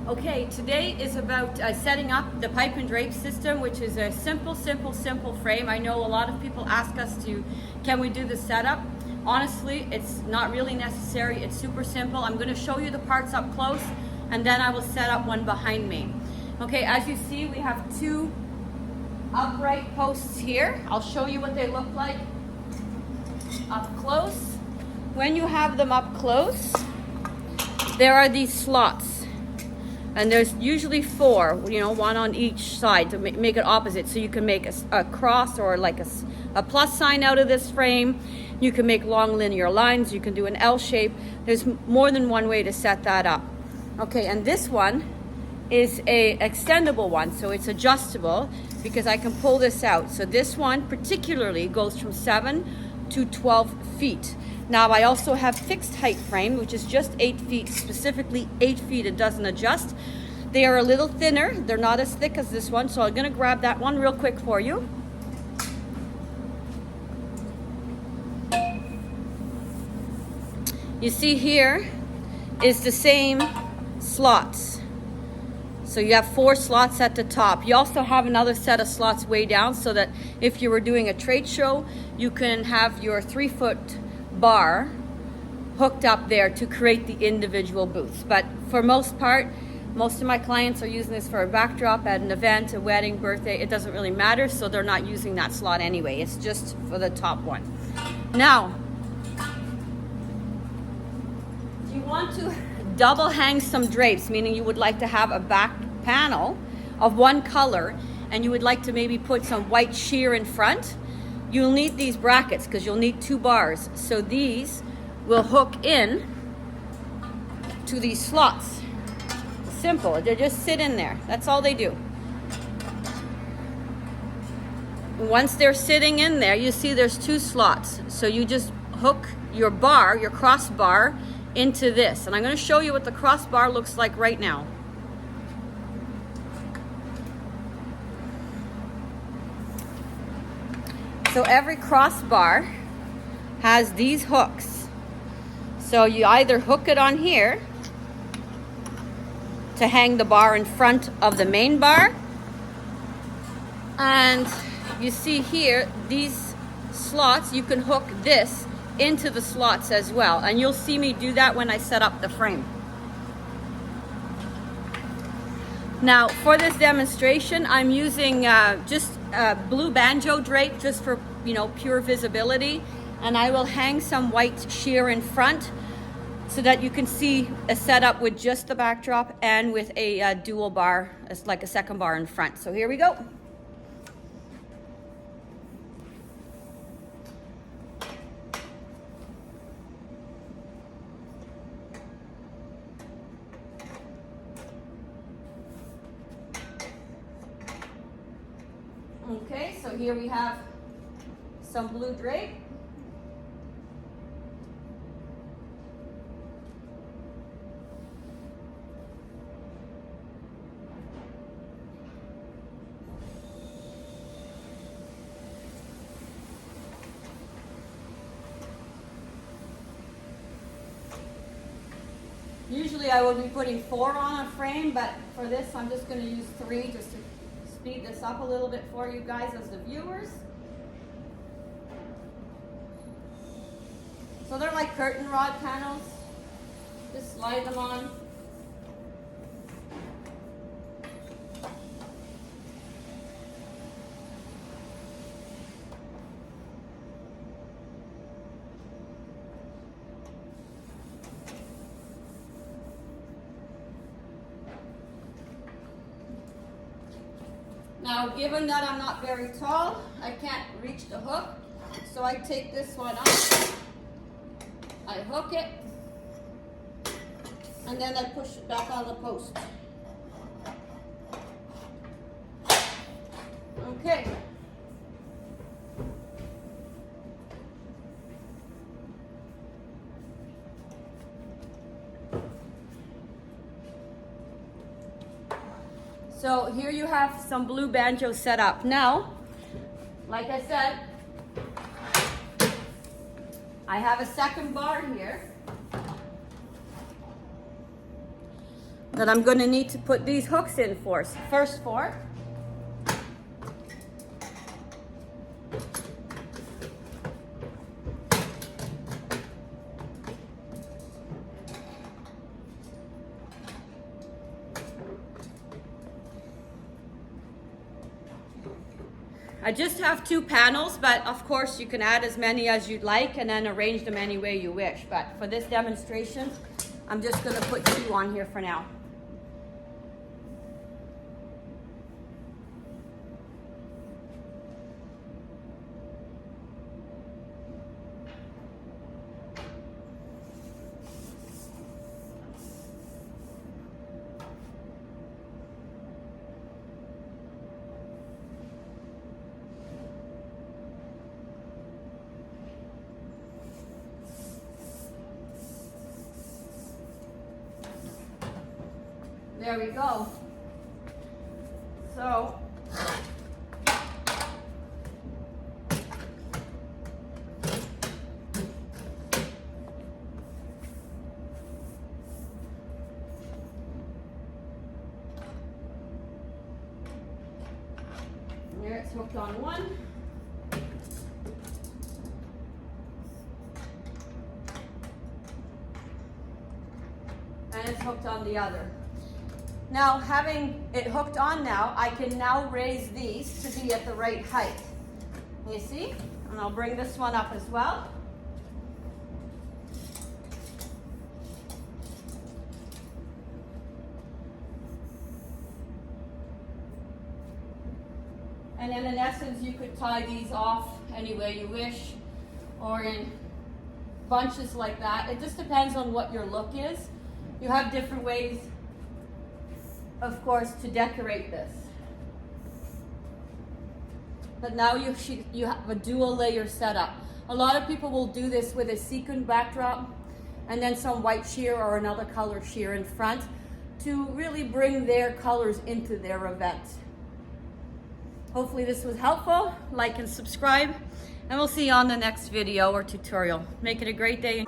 Okay, today is about setting up the pipe and drape system, which is a simple frame. I know a lot of people ask us can we do the setup? Honestly, it's not really necessary. It's super simple. I'm going to show you the parts up close, and then I will set up one behind me. Okay, as you see, we have two upright posts here. I'll show you what they look like up close. When you have them up close, there are these slots. And there's usually four, one on each side to make it opposite. So you can make a cross or like a plus sign out of this frame. You can make long linear lines. You can do an L shape. There's more than one way to set that up. Okay, and this one is a extendable one. So it's adjustable because I can pull this out. So this one particularly goes from 7 to 12 feet. Now I also have fixed height frame, which is just 8 feet, specifically 8 feet. It doesn't adjust. They are a little thinner. They're not as thick as this one. So I'm gonna grab that one real quick for you. You see here is the same slots. So you have 4 slots at the top. You also have another set of slots way down so that if you were doing a trade show, you can have your 3-foot bar hooked up there to create the individual booths. But for most part, most of my clients are using this for a backdrop at an event, a wedding, birthday. It doesn't really matter, so they're not using that slot anyway. It's just for the top one. Now, you want to double hang some drapes, meaning you would like to have a back panel of one color and you would like to maybe put some white sheer in front. You'll need these brackets because you'll need 2 bars. So these will hook in to these slots. Simple, they just sit in there. That's all they do. Once they're sitting in there, you see there's 2 slots. So you just hook your bar, your crossbar, into this. And I'm going to show you what the crossbar looks like right now. So every crossbar has these hooks. So you either hook it on here to hang the bar in front of the main bar. And you see here, these slots, you can hook this into the slots as well. And you'll see me do that when I set up the frame. Now for this demonstration, I'm using just blue banjo drape just for pure visibility, and I will hang some white sheer in front so that you can see a setup with just the backdrop and with a dual bar, it's like a second bar in front. So here we go. Okay, so here we have some blue drape. Usually I will be putting 4 on a frame, but for this I'm just going to use 3 just to speed this up a little bit for you guys as the viewers. So they're like curtain rod panels. Just slide them on. Now, given that I'm not very tall, I can't reach the hook, so I take this one off, I hook it, and then I push it back on the post. Okay. So here you have some blue banjo set up. Now, like I said, I have a second bar here. that I'm going to need to put these hooks in first for. I just have 2 panels, but of course you can add as many as you'd like and then arrange them any way you wish. But for this demonstration, I'm just going to put 2 on here for now. There we go. So there, it's hooked on one. And it's hooked on the other. Now, having it hooked on now, I can now raise these to be at the right height. You see? And I'll bring this one up as well. And then in essence, you could tie these off any way you wish, or in bunches like that. It just depends on what your look is. You have different ways, of course, to decorate this. But now you have a dual layer setup. A lot of people will do this with a sequin backdrop and then some white sheer or another color sheer in front to really bring their colors into their event. Hopefully this was helpful. Like and subscribe, and we'll see you on the next video or tutorial. Make it a great day.